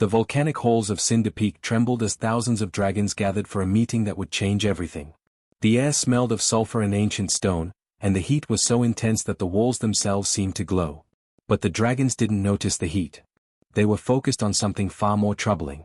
The volcanic halls of Cinder Peak trembled as thousands of dragons gathered for a meeting that would change everything. The air smelled of sulfur and ancient stone, and the heat was so intense that the walls themselves seemed to glow. But the dragons didn't notice the heat. They were focused on something far more troubling.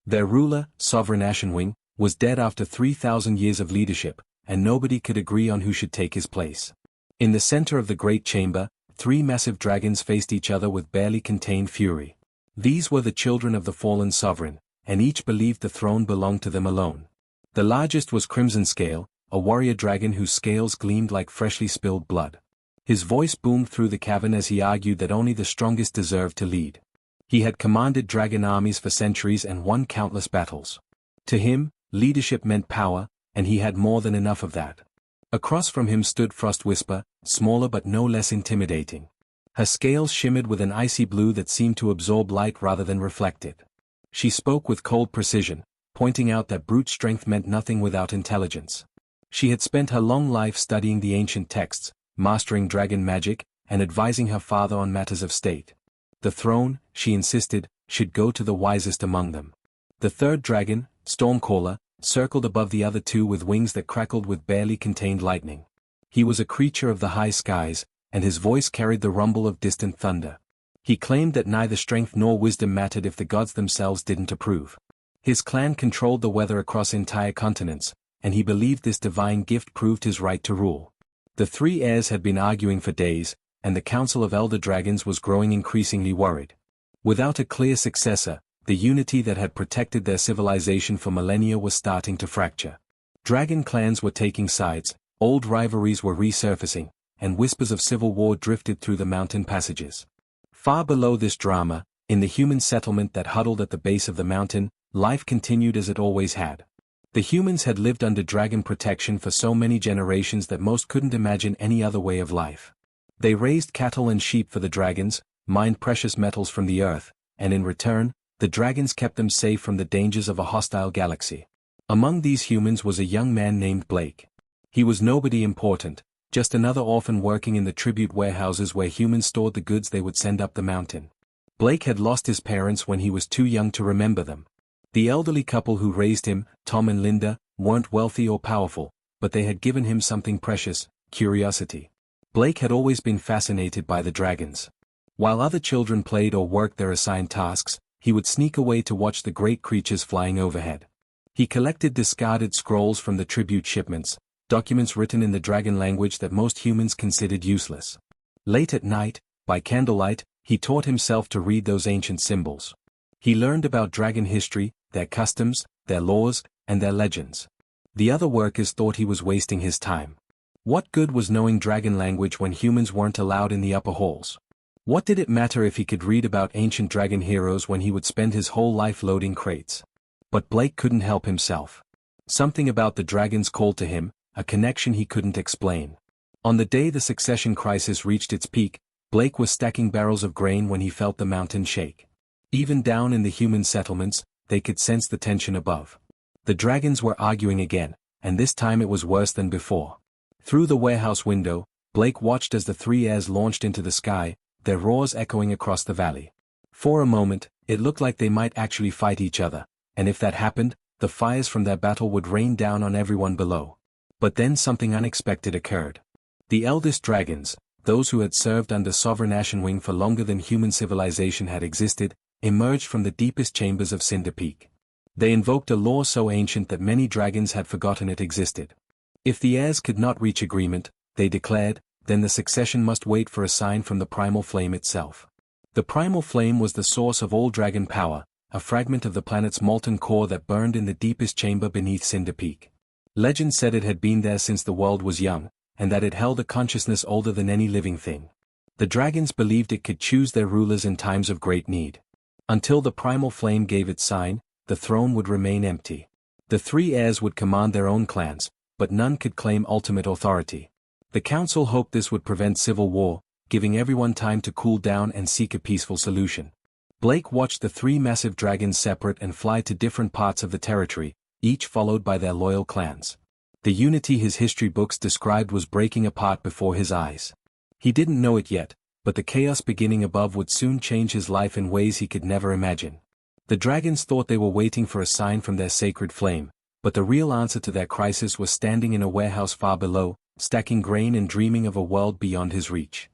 Their ruler, Sovereign Ashenwing, was dead after 3,000 years of leadership, and nobody could agree on who should take his place. In the center of the great chamber, 3 massive dragons faced each other with barely contained fury. These were the children of the fallen sovereign, and each believed the throne belonged to them alone. The largest was Crimson Scale, a warrior dragon whose scales gleamed like freshly spilled blood. His voice boomed through the cavern as he argued that only the strongest deserved to lead. He had commanded dragon armies for centuries and won countless battles. To him, leadership meant power, and he had more than enough of that. Across from him stood Frost Whisper, smaller but no less intimidating. Her scales shimmered with an icy blue that seemed to absorb light rather than reflect it. She spoke with cold precision, pointing out that brute strength meant nothing without intelligence. She had spent her long life studying the ancient texts, mastering dragon magic, and advising her father on matters of state. The throne, she insisted, should go to the wisest among them. The third dragon, Stormcaller, circled above the other 2 with wings that crackled with barely contained lightning. He was a creature of the high skies, and his voice carried the rumble of distant thunder. He claimed that neither strength nor wisdom mattered if the gods themselves didn't approve. His clan controlled the weather across entire continents, and he believed this divine gift proved his right to rule. The 3 heirs had been arguing for days, and the Council of Elder Dragons was growing increasingly worried. Without a clear successor, the unity that had protected their civilization for millennia was starting to fracture. Dragon clans were taking sides, old rivalries were resurfacing, and whispers of civil war drifted through the mountain passages. Far below this drama, in the human settlement that huddled at the base of the mountain, life continued as it always had. The humans had lived under dragon protection for so many generations that most couldn't imagine any other way of life. They raised cattle and sheep for the dragons, mined precious metals from the earth, and in return, the dragons kept them safe from the dangers of a hostile galaxy. Among these humans was a young man named Blake. He was nobody important, just another orphan working in the tribute warehouses where humans stored the goods they would send up the mountain. Blake had lost his parents when he was too young to remember them. The elderly couple who raised him, Tom and Linda, weren't wealthy or powerful, but they had given him something precious, curiosity. Blake had always been fascinated by the dragons. While other children played or worked their assigned tasks, he would sneak away to watch the great creatures flying overhead. He collected discarded scrolls from the tribute shipments, documents written in the dragon language that most humans considered useless. Late at night, by candlelight, he taught himself to read those ancient symbols. He learned about dragon history, their customs, their laws, and their legends. The other workers thought he was wasting his time. What good was knowing dragon language when humans weren't allowed in the upper halls? What did it matter if he could read about ancient dragon heroes when he would spend his whole life loading crates? But Blake couldn't help himself. Something about the dragons called to him, a connection he couldn't explain. On the day the succession crisis reached its peak, Blake was stacking barrels of grain when he felt the mountain shake. Even down in the human settlements, they could sense the tension above. The dragons were arguing again, and this time it was worse than before. Through the warehouse window, Blake watched as the 3 heirs launched into the sky, their roars echoing across the valley. For a moment, it looked like they might actually fight each other, and if that happened, the fires from their battle would rain down on everyone below. But then something unexpected occurred. The eldest dragons, those who had served under Sovereign Ashenwing for longer than human civilization had existed, emerged from the deepest chambers of Cinder Peak. They invoked a law so ancient that many dragons had forgotten it existed. If the heirs could not reach agreement, they declared, then the succession must wait for a sign from the primal flame itself. The primal flame was the source of all dragon power, a fragment of the planet's molten core that burned in the deepest chamber beneath Cinder Peak. Legend said it had been there since the world was young, and that it held a consciousness older than any living thing. The dragons believed it could choose their rulers in times of great need. Until the primal flame gave its sign, the throne would remain empty. The 3 heirs would command their own clans, but none could claim ultimate authority. The council hoped this would prevent civil war, giving everyone time to cool down and seek a peaceful solution. Blake watched the 3 massive dragons separate and fly to different parts of the territory, each followed by their loyal clans. The unity his history books described was breaking apart before his eyes. He didn't know it yet, but the chaos beginning above would soon change his life in ways he could never imagine. The dragons thought they were waiting for a sign from their sacred flame, but the real answer to their crisis was standing in a warehouse far below, stacking grain and dreaming of a world beyond his reach.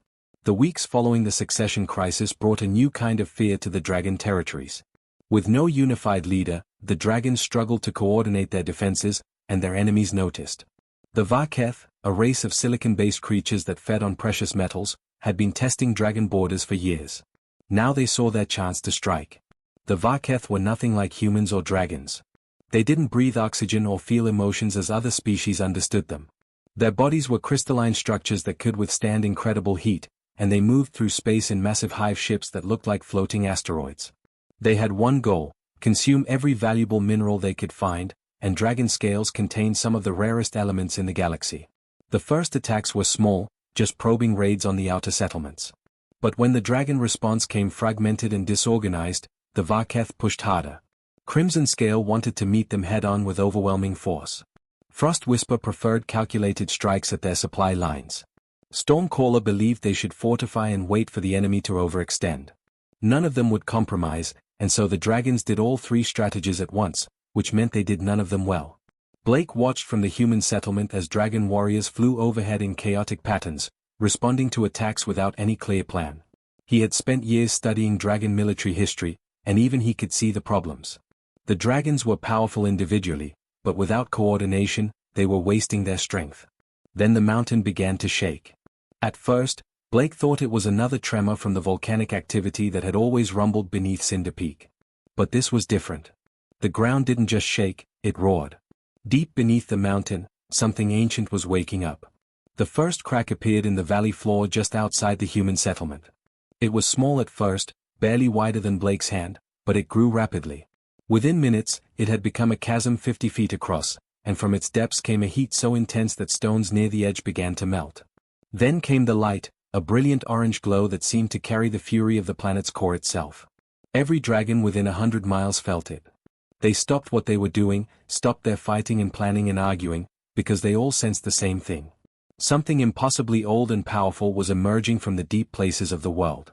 The weeks following the succession crisis brought a new kind of fear to the dragon territories. With no unified leader, the dragons struggled to coordinate their defenses, and their enemies noticed. The Varketh, a race of silicon-based creatures that fed on precious metals, had been testing dragon borders for years. Now they saw their chance to strike. The Varketh were nothing like humans or dragons. They didn't breathe oxygen or feel emotions as other species understood them. Their bodies were crystalline structures that could withstand incredible heat, and they moved through space in massive hive ships that looked like floating asteroids. They had one goal: consume every valuable mineral they could find, and dragon scales contained some of the rarest elements in the galaxy. The first attacks were small, just probing raids on the outer settlements. But when the dragon response came fragmented and disorganized, the Varketh pushed harder. Crimson Scale wanted to meet them head-on with overwhelming force. Frost Whisper preferred calculated strikes at their supply lines. Stormcaller believed they should fortify and wait for the enemy to overextend. None of them would compromise, and so the dragons did all three strategies at once, which meant they did none of them well. Blake watched from the human settlement as dragon warriors flew overhead in chaotic patterns, responding to attacks without any clear plan. He had spent years studying dragon military history, and even he could see the problems. The dragons were powerful individually, but without coordination, they were wasting their strength. Then the mountain began to shake. At first, Blake thought it was another tremor from the volcanic activity that had always rumbled beneath Cinder Peak. But this was different. The ground didn't just shake, it roared. Deep beneath the mountain, something ancient was waking up. The first crack appeared in the valley floor just outside the human settlement. It was small at first, barely wider than Blake's hand, but it grew rapidly. Within minutes, it had become a chasm 50 feet across, and from its depths came a heat so intense that stones near the edge began to melt. Then came the light, a brilliant orange glow that seemed to carry the fury of the planet's core itself. Every dragon within 100 miles felt it. They stopped what they were doing, stopped their fighting and planning and arguing, because they all sensed the same thing. Something impossibly old and powerful was emerging from the deep places of the world.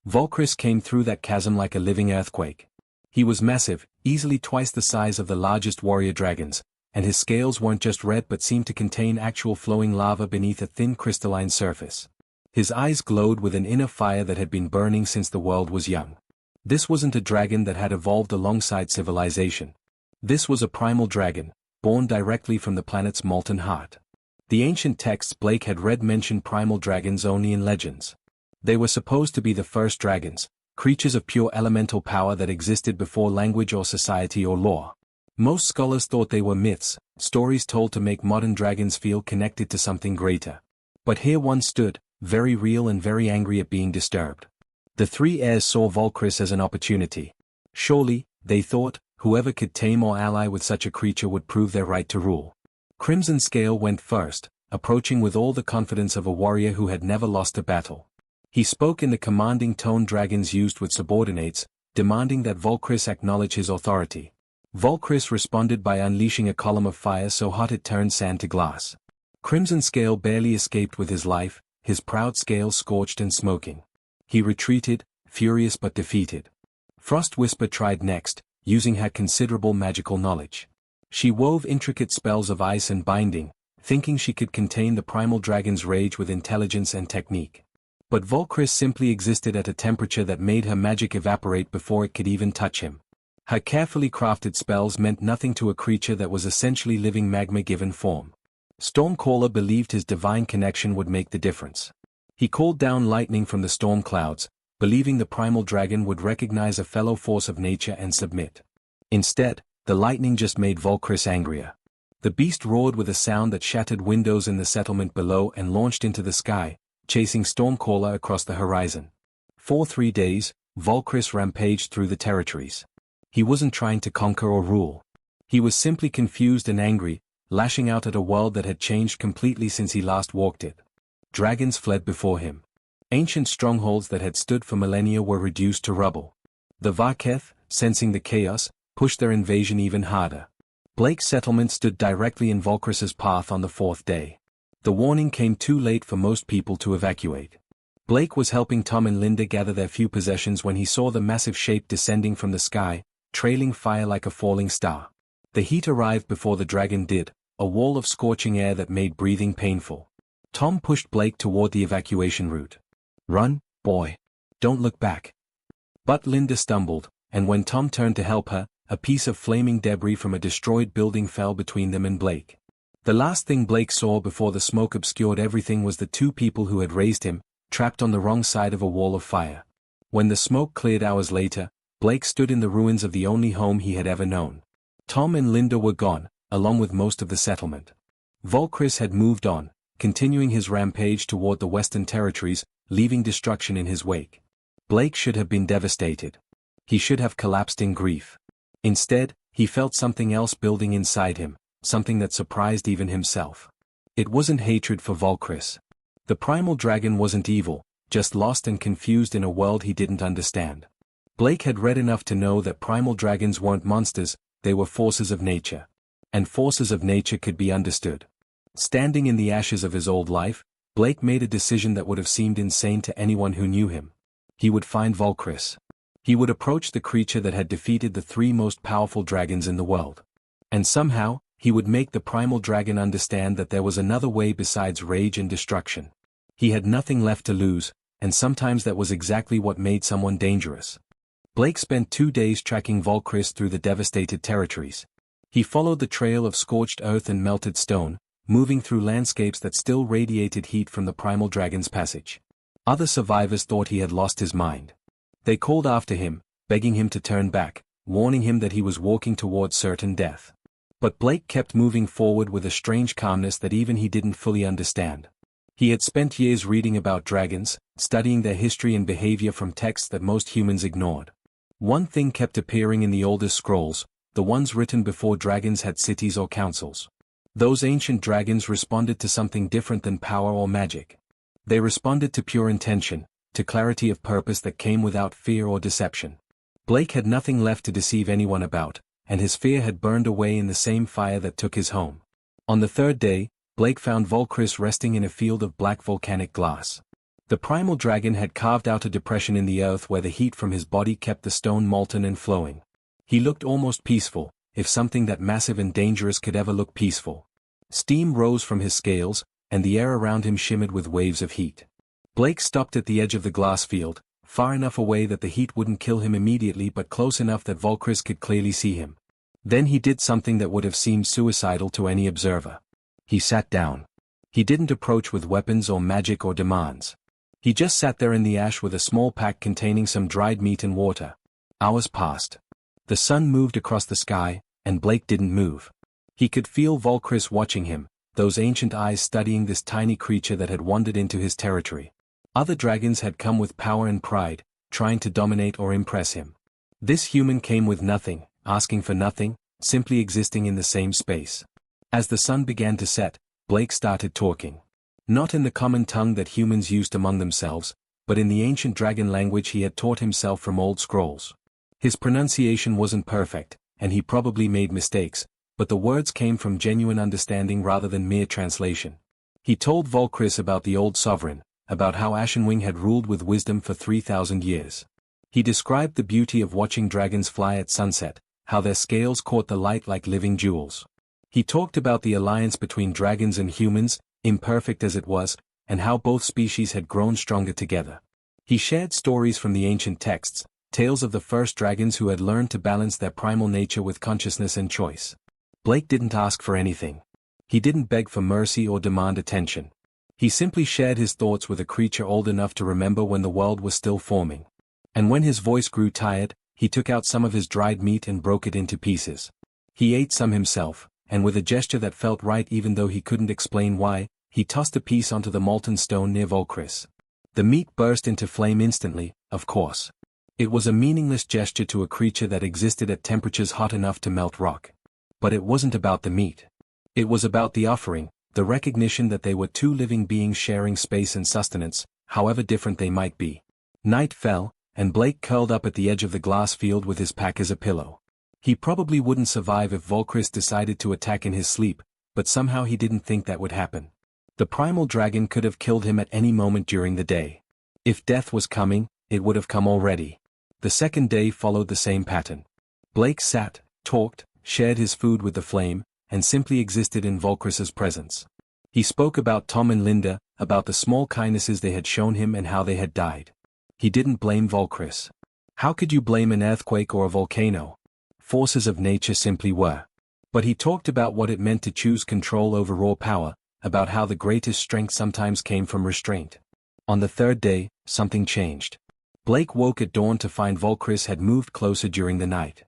Volcris came through that chasm like a living earthquake. He was massive, easily twice the size of the largest warrior dragons, and his scales weren't just red but seemed to contain actual flowing lava beneath a thin crystalline surface. His eyes glowed with an inner fire that had been burning since the world was young. This wasn't a dragon that had evolved alongside civilization. This was a primal dragon, born directly from the planet's molten heart. The ancient texts Blake had read mentioned primal dragons only in legends. They were supposed to be the first dragons, creatures of pure elemental power that existed before language or society or law. Most scholars thought they were myths, stories told to make modern dragons feel connected to something greater. But here one stood, very real and very angry at being disturbed. The three heirs saw Volcris as an opportunity. Surely, they thought, whoever could tame or ally with such a creature would prove their right to rule. Crimson Scale went first, approaching with all the confidence of a warrior who had never lost a battle. He spoke in the commanding tone dragons used with subordinates, demanding that Volcris acknowledge his authority. Volcris responded by unleashing a column of fire so hot it turned sand to glass. Crimson Scale barely escaped with his life, his proud scales scorched and smoking. He retreated, furious but defeated. Frost Whisper tried next, using her considerable magical knowledge. She wove intricate spells of ice and binding, thinking she could contain the primal dragon's rage with intelligence and technique. But Volcris simply existed at a temperature that made her magic evaporate before it could even touch him. Her carefully crafted spells meant nothing to a creature that was essentially living magma given form. Stormcaller believed his divine connection would make the difference. He called down lightning from the storm clouds, believing the primal dragon would recognize a fellow force of nature and submit. Instead, the lightning just made Volcris angrier. The beast roared with a sound that shattered windows in the settlement below and launched into the sky, chasing Stormcaller across the horizon. For 3 days, Volcris rampaged through the territories. He wasn't trying to conquer or rule. He was simply confused and angry, lashing out at a world that had changed completely since he last walked it. Dragons fled before him. Ancient strongholds that had stood for millennia were reduced to rubble. The Varketh, sensing the chaos, pushed their invasion even harder. Blake's settlement stood directly in Volcris's path on the 4th day. The warning came too late for most people to evacuate. Blake was helping Tom and Linda gather their few possessions when he saw the massive shape descending from the sky, trailing fire like a falling star. The heat arrived before the dragon did, a wall of scorching air that made breathing painful. Tom pushed Blake toward the evacuation route. "Run, boy. Don't look back." But Linda stumbled, and when Tom turned to help her, a piece of flaming debris from a destroyed building fell between them and Blake. The last thing Blake saw before the smoke obscured everything was the two people who had raised him, trapped on the wrong side of a wall of fire. When the smoke cleared hours later, Blake stood in the ruins of the only home he had ever known. Tom and Linda were gone, along with most of the settlement. Volcris had moved on, continuing his rampage toward the Western Territories, leaving destruction in his wake. Blake should have been devastated. He should have collapsed in grief. Instead, he felt something else building inside him, something that surprised even himself. It wasn't hatred for Volcris. The primal dragon wasn't evil, just lost and confused in a world he didn't understand. Blake had read enough to know that primal dragons weren't monsters, they were forces of nature. And forces of nature could be understood. Standing in the ashes of his old life, Blake made a decision that would have seemed insane to anyone who knew him. He would find Volcris. He would approach the creature that had defeated the three most powerful dragons in the world. And somehow, he would make the primal dragon understand that there was another way besides rage and destruction. He had nothing left to lose, and sometimes that was exactly what made someone dangerous. Blake spent 2 days tracking Volcris through the devastated territories. He followed the trail of scorched earth and melted stone, moving through landscapes that still radiated heat from the primal dragon's passage. Other survivors thought he had lost his mind. They called after him, begging him to turn back, warning him that he was walking toward certain death. But Blake kept moving forward with a strange calmness that even he didn't fully understand. He had spent years reading about dragons, studying their history and behavior from texts that most humans ignored. One thing kept appearing in the oldest scrolls, the ones written before dragons had cities or councils. Those ancient dragons responded to something different than power or magic. They responded to pure intention, to clarity of purpose that came without fear or deception. Blake had nothing left to deceive anyone about, and his fear had burned away in the same fire that took his home. On the third day, Blake found Volcris resting in a field of black volcanic glass. The primal dragon had carved out a depression in the earth where the heat from his body kept the stone molten and flowing. He looked almost peaceful, if something that massive and dangerous could ever look peaceful. Steam rose from his scales, and the air around him shimmered with waves of heat. Blake stopped at the edge of the glass field, far enough away that the heat wouldn't kill him immediately but close enough that Volcris could clearly see him. Then he did something that would have seemed suicidal to any observer. He sat down. He didn't approach with weapons or magic or demands. He just sat there in the ash with a small pack containing some dried meat and water. Hours passed. The sun moved across the sky, and Blake didn't move. He could feel Volcris watching him, those ancient eyes studying this tiny creature that had wandered into his territory. Other dragons had come with power and pride, trying to dominate or impress him. This human came with nothing, asking for nothing, simply existing in the same space. As the sun began to set, Blake started talking. Not in the common tongue that humans used among themselves, but in the ancient dragon language he had taught himself from old scrolls. His pronunciation wasn't perfect, and he probably made mistakes, but the words came from genuine understanding rather than mere translation. He told Volcris about the old sovereign, about how Ashenwing had ruled with wisdom for 3,000 years. He described the beauty of watching dragons fly at sunset, how their scales caught the light like living jewels. He talked about the alliance between dragons and humans, imperfect as it was, and how both species had grown stronger together. He shared stories from the ancient texts, tales of the first dragons who had learned to balance their primal nature with consciousness and choice. Blake didn't ask for anything. He didn't beg for mercy or demand attention. He simply shared his thoughts with a creature old enough to remember when the world was still forming. And when his voice grew tired, he took out some of his dried meat and broke it into pieces. He ate some himself, and with a gesture that felt right even though he couldn't explain why, he tossed a piece onto the molten stone near Volcris. The meat burst into flame instantly, of course. It was a meaningless gesture to a creature that existed at temperatures hot enough to melt rock. But it wasn't about the meat. It was about the offering, the recognition that they were two living beings sharing space and sustenance, however different they might be. Night fell, and Blake curled up at the edge of the glass field with his pack as a pillow. He probably wouldn't survive if Volcris decided to attack in his sleep, but somehow he didn't think that would happen. The primal dragon could have killed him at any moment during the day. If death was coming, it would have come already. The second day followed the same pattern. Blake sat, talked, shared his food with the flame, and simply existed in Volcris's presence. He spoke about Tom and Linda, about the small kindnesses they had shown him and how they had died. He didn't blame Volcris. How could you blame an earthquake or a volcano? Forces of nature simply were. But he talked about what it meant to choose control over raw power, about how the greatest strength sometimes came from restraint. On the third day, something changed. Blake woke at dawn to find Volcris had moved closer during the night.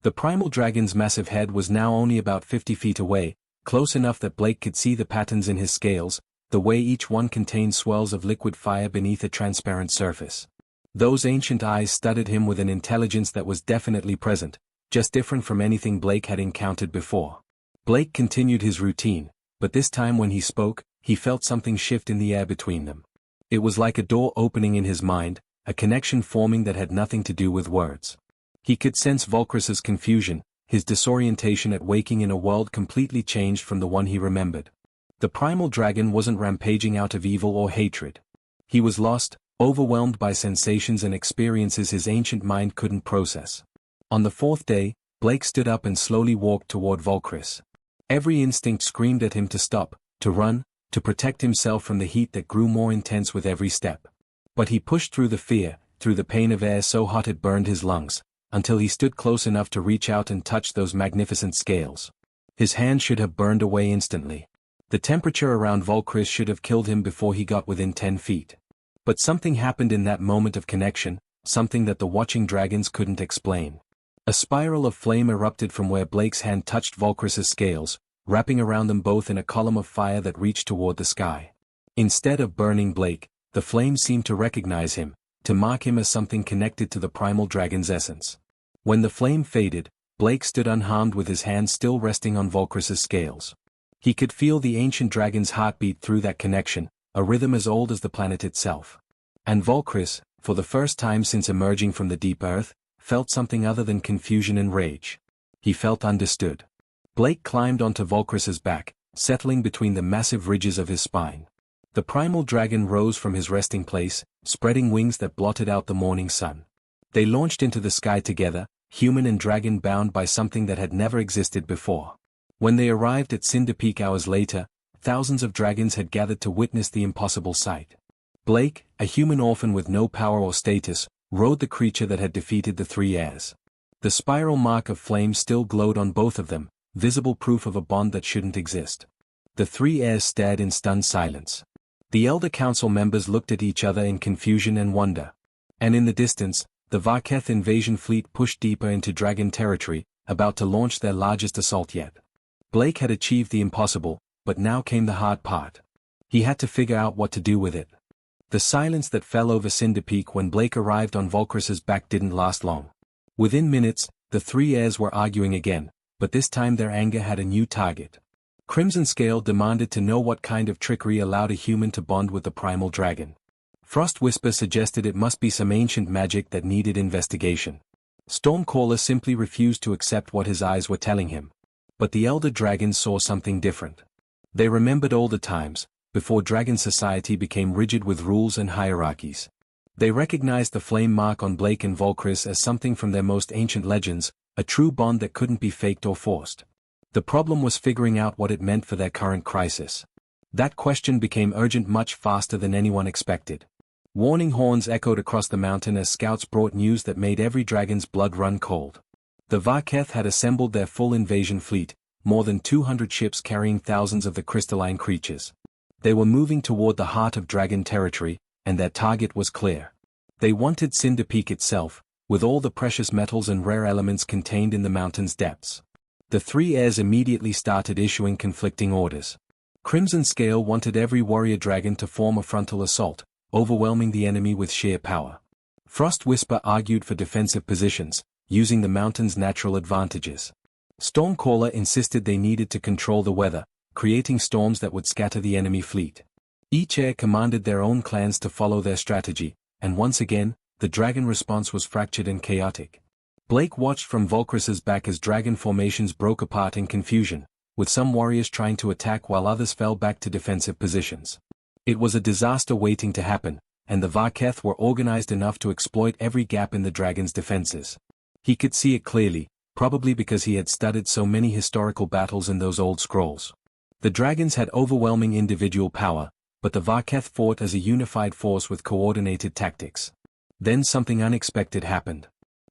The primal dragon's massive head was now only about 50 feet away, close enough that Blake could see the patterns in his scales, the way each one contained swells of liquid fire beneath a transparent surface. Those ancient eyes studied him with an intelligence that was definitely present, just different from anything Blake had encountered before. Blake continued his routine, but this time when he spoke, he felt something shift in the air between them. It was like a door opening in his mind, a connection forming that had nothing to do with words. He could sense Volcris's confusion, his disorientation at waking in a world completely changed from the one he remembered. The primal dragon wasn't rampaging out of evil or hatred. He was lost, overwhelmed by sensations and experiences his ancient mind couldn't process. On the fourth day, Blake stood up and slowly walked toward Volcris. Every instinct screamed at him to stop, to run, to protect himself from the heat that grew more intense with every step. But he pushed through the fear, through the pain of air so hot it burned his lungs, until he stood close enough to reach out and touch those magnificent scales. His hand should have burned away instantly. The temperature around Volcris should have killed him before he got within 10 feet. But something happened in that moment of connection, something that the watching dragons couldn't explain. A spiral of flame erupted from where Blake's hand touched Volcris's scales, wrapping around them both in a column of fire that reached toward the sky. Instead of burning Blake, the flame seemed to recognize him, to mark him as something connected to the primal dragon's essence. When the flame faded, Blake stood unharmed with his hand still resting on Volcris's scales. He could feel the ancient dragon's heartbeat through that connection, a rhythm as old as the planet itself. And Volcris, for the first time since emerging from the deep earth, felt something other than confusion and rage. He felt understood. Blake climbed onto Volcris's back, settling between the massive ridges of his spine. The primal dragon rose from his resting place, spreading wings that blotted out the morning sun. They launched into the sky together, human and dragon bound by something that had never existed before. When they arrived at Cinder Peak hours later, thousands of dragons had gathered to witness the impossible sight. Blake, a human orphan with no power or status, rode the creature that had defeated the three heirs. The spiral mark of flame still glowed on both of them, visible proof of a bond that shouldn't exist. The three heirs stared in stunned silence. The elder council members looked at each other in confusion and wonder. And in the distance, the Varketh invasion fleet pushed deeper into dragon territory, about to launch their largest assault yet. Blake had achieved the impossible, but now came the hard part. He had to figure out what to do with it. The silence that fell over Cinder Peak when Blake arrived on Volcris's back didn't last long. Within minutes, the three heirs were arguing again, but this time their anger had a new target. Crimson Scale demanded to know what kind of trickery allowed a human to bond with the primal dragon. Frost Whisper suggested it must be some ancient magic that needed investigation. Stormcaller simply refused to accept what his eyes were telling him. But the elder dragons saw something different. They remembered older times, before dragon society became rigid with rules and hierarchies. They recognized the flame mark on Blake and Volcris as something from their most ancient legends, a true bond that couldn't be faked or forced. The problem was figuring out what it meant for their current crisis. That question became urgent much faster than anyone expected. Warning horns echoed across the mountain as scouts brought news that made every dragon's blood run cold. The Varketh had assembled their full invasion fleet, more than 200 ships carrying thousands of the crystalline creatures. They were moving toward the heart of dragon territory, and their target was clear. They wanted Cinder Peak itself, with all the precious metals and rare elements contained in the mountain's depths. The three heirs immediately started issuing conflicting orders. Crimson Scale wanted every warrior dragon to form a frontal assault, overwhelming the enemy with sheer power. Frost Whisper argued for defensive positions, using the mountain's natural advantages. Stormcaller insisted they needed to control the weather, creating storms that would scatter the enemy fleet. Each heir commanded their own clans to follow their strategy, and once again, the dragon response was fractured and chaotic. Blake watched from Volcris's back as dragon formations broke apart in confusion, with some warriors trying to attack while others fell back to defensive positions. It was a disaster waiting to happen, and the Varketh were organized enough to exploit every gap in the dragon's defenses. He could see it clearly, probably because he had studied so many historical battles in those old scrolls. The dragons had overwhelming individual power, but the Varketh fought as a unified force with coordinated tactics. Then something unexpected happened.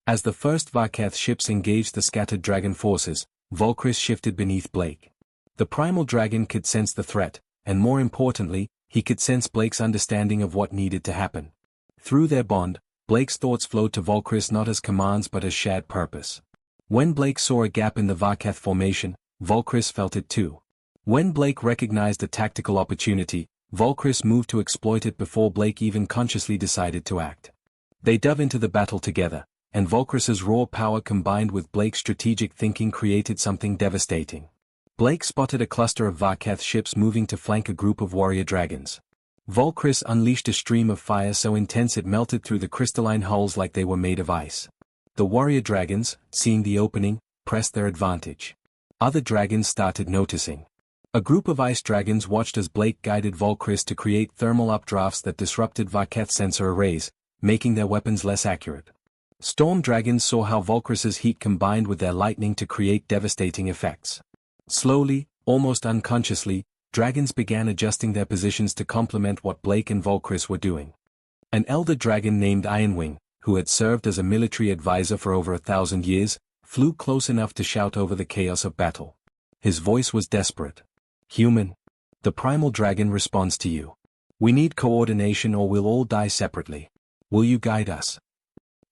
As the first Varketh ships engaged the scattered dragon forces, Volcris shifted beneath Blake. The primal dragon could sense the threat, and more importantly, he could sense Blake's understanding of what needed to happen. Through their bond, Blake's thoughts flowed to Volcris not as commands but as shared purpose. When Blake saw a gap in the Varketh formation, Volcris felt it too. When Blake recognized a tactical opportunity, Volcris moved to exploit it before Blake even consciously decided to act. They dove into the battle together, and Volcris's raw power combined with Blake's strategic thinking created something devastating. Blake spotted a cluster of Varketh ships moving to flank a group of warrior dragons. Volcris unleashed a stream of fire so intense it melted through the crystalline hulls like they were made of ice. The warrior dragons, seeing the opening, pressed their advantage. Other dragons started noticing. A group of ice dragons watched as Blake guided Volcris to create thermal updrafts that disrupted Varketh sensor arrays, making their weapons less accurate. Storm dragons saw how Volcris's heat combined with their lightning to create devastating effects. Slowly, almost unconsciously, dragons began adjusting their positions to complement what Blake and Volcris were doing. An elder dragon named Ironwing, who had served as a military advisor for over 1,000 years, flew close enough to shout over the chaos of battle. His voice was desperate. "Human. The primal dragon responds to you. We need coordination or we'll all die separately. Will you guide us?"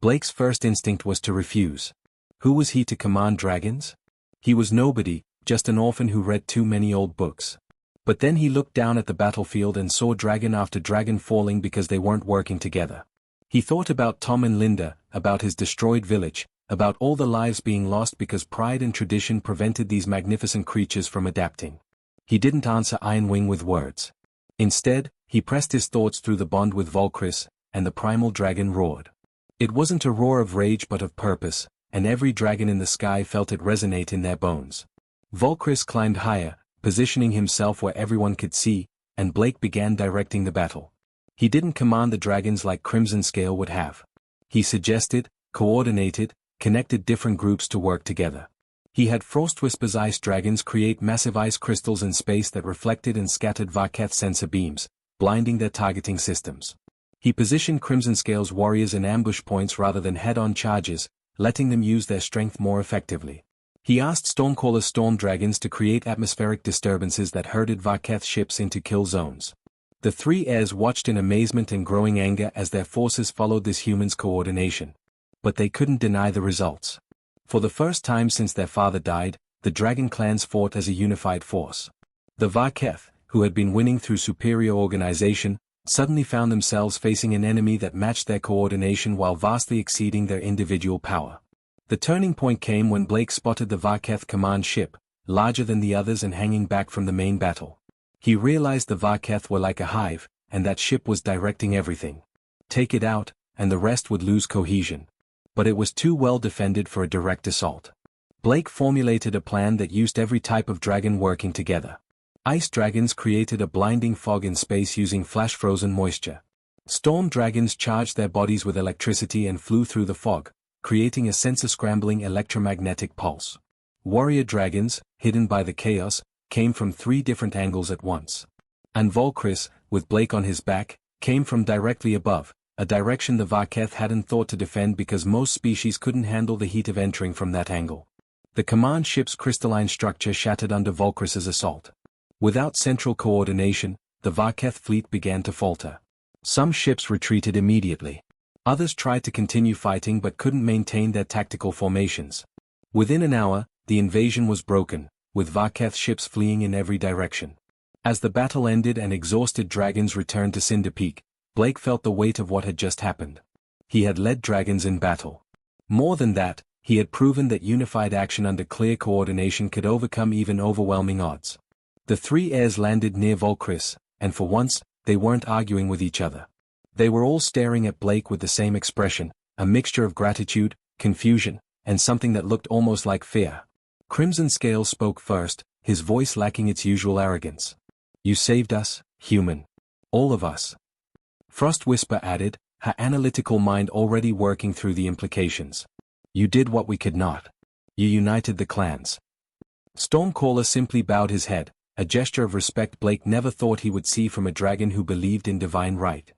Blake's first instinct was to refuse. Who was he to command dragons? He was nobody, just an orphan who read too many old books. But then he looked down at the battlefield and saw dragon after dragon falling because they weren't working together. He thought about Tom and Linda, about his destroyed village, about all the lives being lost because pride and tradition prevented these magnificent creatures from adapting. He didn't answer Ironwing with words. Instead, he pressed his thoughts through the bond with Volcris, and the primal dragon roared. It wasn't a roar of rage but of purpose, and every dragon in the sky felt it resonate in their bones. Volcris climbed higher, positioning himself where everyone could see, and Blake began directing the battle. He didn't command the dragons like Crimson Scale would have. He suggested, coordinated, connected different groups to work together. He had Frostwhisper's ice dragons create massive ice crystals in space that reflected and scattered Varketh sensor beams, blinding their targeting systems. He positioned Crimson Scale's warriors in ambush points rather than head-on charges, letting them use their strength more effectively. He asked Stormcaller's storm dragons to create atmospheric disturbances that herded Varketh ships into kill zones. The three heirs watched in amazement and growing anger as their forces followed this human's coordination. But they couldn't deny the results. For the first time since their father died, the dragon clans fought as a unified force. The Varketh, who had been winning through superior organization, suddenly found themselves facing an enemy that matched their coordination while vastly exceeding their individual power. The turning point came when Blake spotted the Varketh command ship, larger than the others and hanging back from the main battle. He realized the Varketh were like a hive, and that ship was directing everything. Take it out, and the rest would lose cohesion. But it was too well defended for a direct assault. Blake formulated a plan that used every type of dragon working together. Ice dragons created a blinding fog in space using flash-frozen moisture. Storm dragons charged their bodies with electricity and flew through the fog, creating a sensor-scrambling electromagnetic pulse. Warrior dragons, hidden by the chaos, came from 3 different angles at once. And Volcris, with Blake on his back, came from directly above, a direction the Varketh hadn't thought to defend because most species couldn't handle the heat of entering from that angle. The command ship's crystalline structure shattered under Volcris's assault. Without central coordination, the Varketh fleet began to falter. Some ships retreated immediately. Others tried to continue fighting but couldn't maintain their tactical formations. Within an hour, the invasion was broken, with Varketh ships fleeing in every direction. As the battle ended and exhausted dragons returned to Cinder Peak, Blake felt the weight of what had just happened. He had led dragons in battle. More than that, he had proven that unified action under clear coordination could overcome even overwhelming odds. The 3 heirs landed near Volcris, and for once, they weren't arguing with each other. They were all staring at Blake with the same expression, a mixture of gratitude, confusion, and something that looked almost like fear. Crimson Scale spoke first, his voice lacking its usual arrogance. "You saved us, human. All of us." Frost Whisper added, her analytical mind already working through the implications. "You did what we could not. You united the clans. Stormcaller simply bowed his head, a gesture of respect Blake never thought he would see from a dragon who believed in divine right.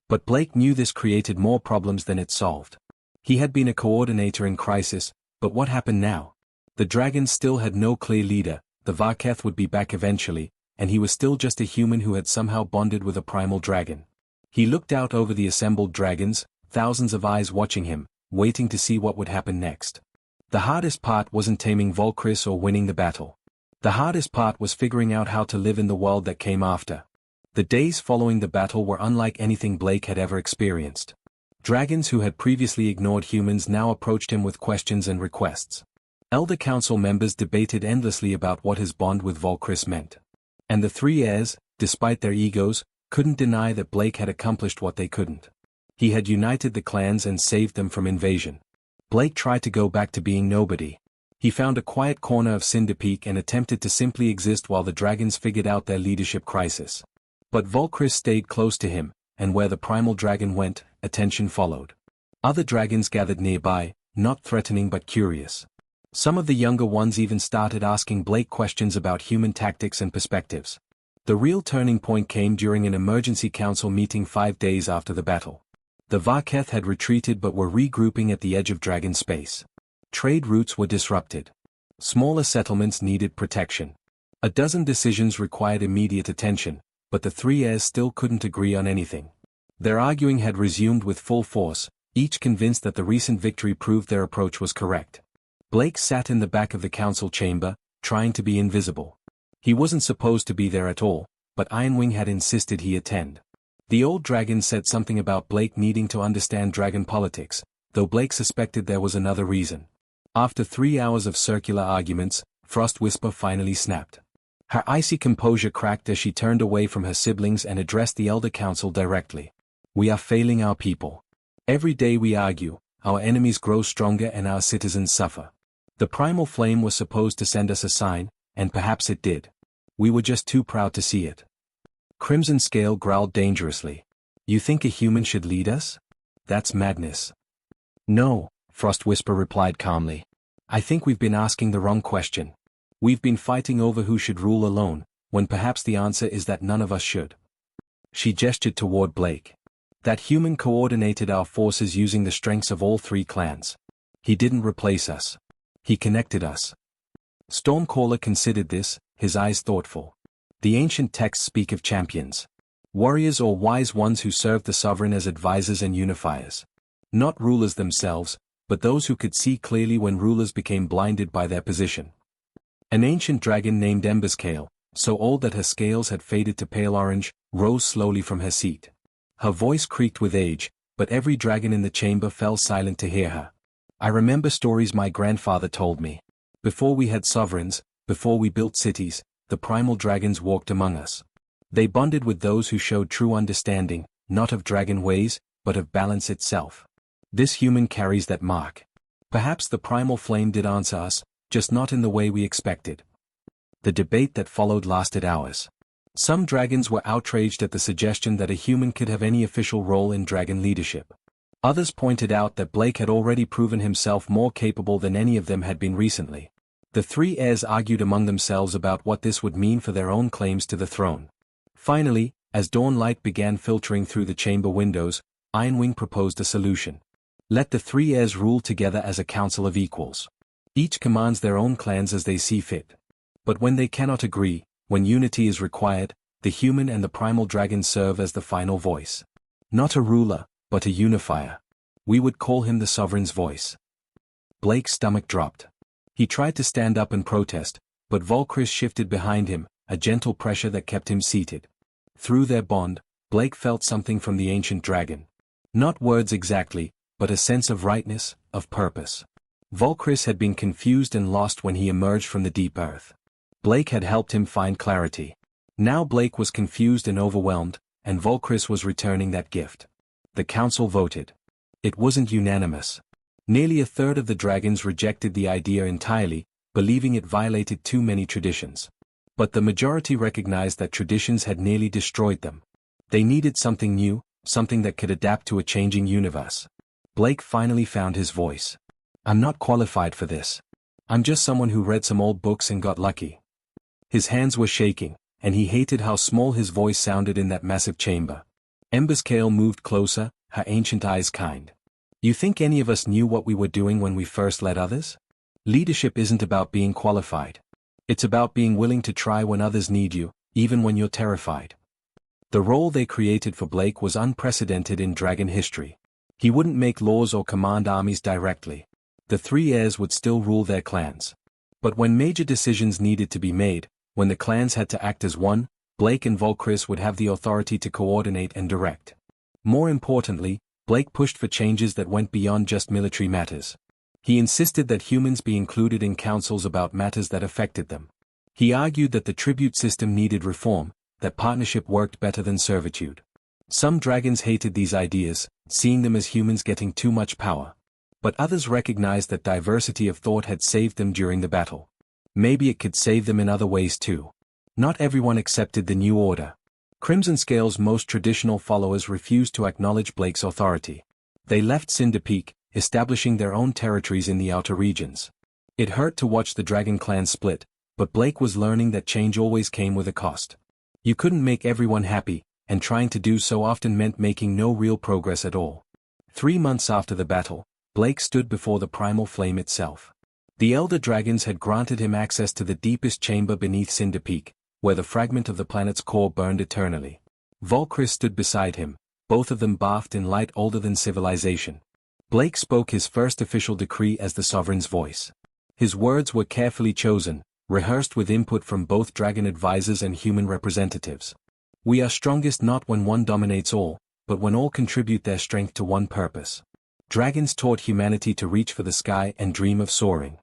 But Blake knew this created more problems than it solved. He had been a coordinator in crisis, but what happened now? The dragons still had no clear leader, the Varketh would be back eventually, and he was still just a human who had somehow bonded with a primal dragon. He looked out over the assembled dragons, thousands of eyes watching him, waiting to see what would happen next. The hardest part wasn't taming Volcris or winning the battle. The hardest part was figuring out how to live in the world that came after. The days following the battle were unlike anything Blake had ever experienced. Dragons who had previously ignored humans now approached him with questions and requests. Elder Council members debated endlessly about what his bond with Volcris meant. And the three heirs, despite their egos, couldn't deny that Blake had accomplished what they couldn't. He had united the clans and saved them from invasion. Blake tried to go back to being nobody. He found a quiet corner of Cinder Peak and attempted to simply exist while the dragons figured out their leadership crisis. But Volcris stayed close to him, and where the primal dragon went, attention followed. Other dragons gathered nearby, not threatening but curious. Some of the younger ones even started asking Blake questions about human tactics and perspectives. The real turning point came during an emergency council meeting 5 days after the battle. The Varketh had retreated but were regrouping at the edge of dragon space. Trade routes were disrupted. Smaller settlements needed protection. A dozen decisions required immediate attention, but the three heirs still couldn't agree on anything. Their arguing had resumed with full force, each convinced that the recent victory proved their approach was correct. Blake sat in the back of the council chamber, trying to be invisible. He wasn't supposed to be there at all, but Ironwing had insisted he attend. The old dragon said something about Blake needing to understand dragon politics, though Blake suspected there was another reason. After 3 hours of circular arguments, Frost Whisper finally snapped. Her icy composure cracked as she turned away from her siblings and addressed the Elder Council directly. We are failing our people. Every day we argue, our enemies grow stronger and our citizens suffer. The primal flame was supposed to send us a sign, and perhaps it did. We were just too proud to see it. Crimson Scale growled dangerously. You think a human should lead us? That's madness. No, Frost Whisper replied calmly. I think we've been asking the wrong question. We've been fighting over who should rule alone, when perhaps the answer is that none of us should. She gestured toward Blake. That human coordinated our forces using the strengths of all three clans. He didn't replace us. He connected us. Stormcaller considered this, his eyes thoughtful. The ancient texts speak of champions. Warriors or wise ones who served the sovereign as advisors and unifiers. Not rulers themselves, but those who could see clearly when rulers became blinded by their position. An ancient dragon named Emberscale, so old that her scales had faded to pale orange, rose slowly from her seat. Her voice creaked with age, but every dragon in the chamber fell silent to hear her. I remember stories my grandfather told me. Before we had sovereigns, before we built cities, the primal dragons walked among us. They bonded with those who showed true understanding, not of dragon ways, but of balance itself. This human carries that mark. Perhaps the primal flame did answer us, just not in the way we expected. The debate that followed lasted hours. Some dragons were outraged at the suggestion that a human could have any official role in dragon leadership. Others pointed out that Blake had already proven himself more capable than any of them had been recently. The three heirs argued among themselves about what this would mean for their own claims to the throne. Finally, as dawn light began filtering through the chamber windows, Ironwing proposed a solution. Let the three heirs rule together as a council of equals. Each commands their own clans as they see fit. But when they cannot agree, when unity is required, the human and the primal dragon serve as the final voice. Not a ruler, but a unifier. We would call him the sovereign's voice. Blake's stomach dropped. He tried to stand up and protest, but Volcris shifted behind him, a gentle pressure that kept him seated. Through their bond, Blake felt something from the ancient dragon. Not words exactly, but a sense of rightness, of purpose. Volcris had been confused and lost when he emerged from the deep earth. Blake had helped him find clarity. Now Blake was confused and overwhelmed, and Volcris was returning that gift. The council voted. It wasn't unanimous. Nearly a third of the dragons rejected the idea entirely, believing it violated too many traditions. But the majority recognized that traditions had nearly destroyed them. They needed something new, something that could adapt to a changing universe. Blake finally found his voice. I'm not qualified for this. I'm just someone who read some old books and got lucky. His hands were shaking, and he hated how small his voice sounded in that massive chamber. Ember's Kale moved closer, her ancient eyes kind. You think any of us knew what we were doing when we first led others? Leadership isn't about being qualified. It's about being willing to try when others need you, even when you're terrified. The role they created for Blake was unprecedented in dragon history. He wouldn't make laws or command armies directly. The three heirs would still rule their clans. But when major decisions needed to be made, when the clans had to act as one, Blake and Volcris would have the authority to coordinate and direct. More importantly, Blake pushed for changes that went beyond just military matters. He insisted that humans be included in councils about matters that affected them. He argued that the tribute system needed reform, that partnership worked better than servitude. Some dragons hated these ideas, seeing them as humans getting too much power. But others recognized that diversity of thought had saved them during the battle. Maybe it could save them in other ways too. Not everyone accepted the new order. Crimson Scale's most traditional followers refused to acknowledge Blake's authority. They left Cinder Peak, establishing their own territories in the outer regions. It hurt to watch the dragon clan split, but Blake was learning that change always came with a cost. You couldn't make everyone happy, and trying to do so often meant making no real progress at all. 3 months after the battle, Blake stood before the primal flame itself. The elder dragons had granted him access to the deepest chamber beneath Cinder Peak, where the fragment of the planet's core burned eternally. Volcris stood beside him, both of them bathed in light older than civilization. Blake spoke his first official decree as the sovereign's voice. His words were carefully chosen, rehearsed with input from both dragon advisors and human representatives. We are strongest not when one dominates all, but when all contribute their strength to one purpose. Dragons taught humanity to reach for the sky and dream of soaring.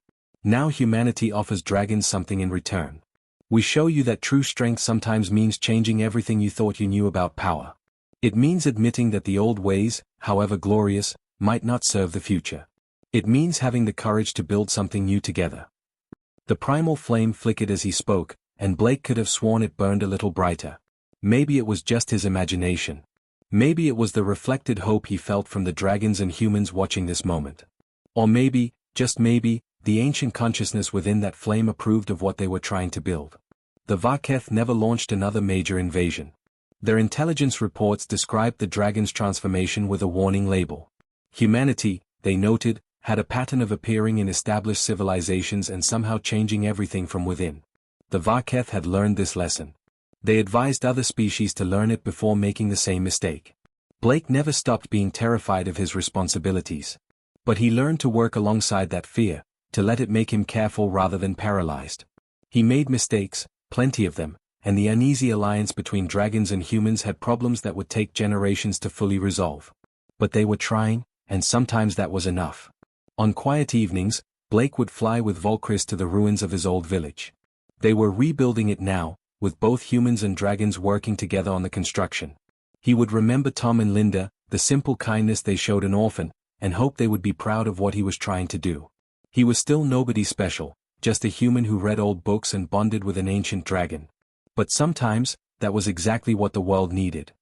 Now humanity offers dragons something in return. We show you that true strength sometimes means changing everything you thought you knew about power. It means admitting that the old ways, however glorious, might not serve the future. It means having the courage to build something new together. The primal flame flickered as he spoke, and Blake could have sworn it burned a little brighter. Maybe it was just his imagination. Maybe it was the reflected hope he felt from the dragons and humans watching this moment. Or maybe, just maybe, the ancient consciousness within that flame approved of what they were trying to build. The Vaketh never launched another major invasion. Their intelligence reports described the dragon's transformation with a warning label. Humanity, they noted, had a pattern of appearing in established civilizations and somehow changing everything from within. The Vaketh had learned this lesson. They advised other species to learn it before making the same mistake. Blake never stopped being terrified of his responsibilities. But he learned to work alongside that fear, to let it make him careful rather than paralyzed. He made mistakes, plenty of them, and the uneasy alliance between dragons and humans had problems that would take generations to fully resolve. But they were trying, and sometimes that was enough. On quiet evenings, Blake would fly with Volcris to the ruins of his old village. They were rebuilding it now, with both humans and dragons working together on the construction. He would remember Tom and Linda, the simple kindness they showed an orphan, and hope they would be proud of what he was trying to do. He was still nobody special, just a human who read old books and bonded with an ancient dragon. But sometimes, that was exactly what the world needed.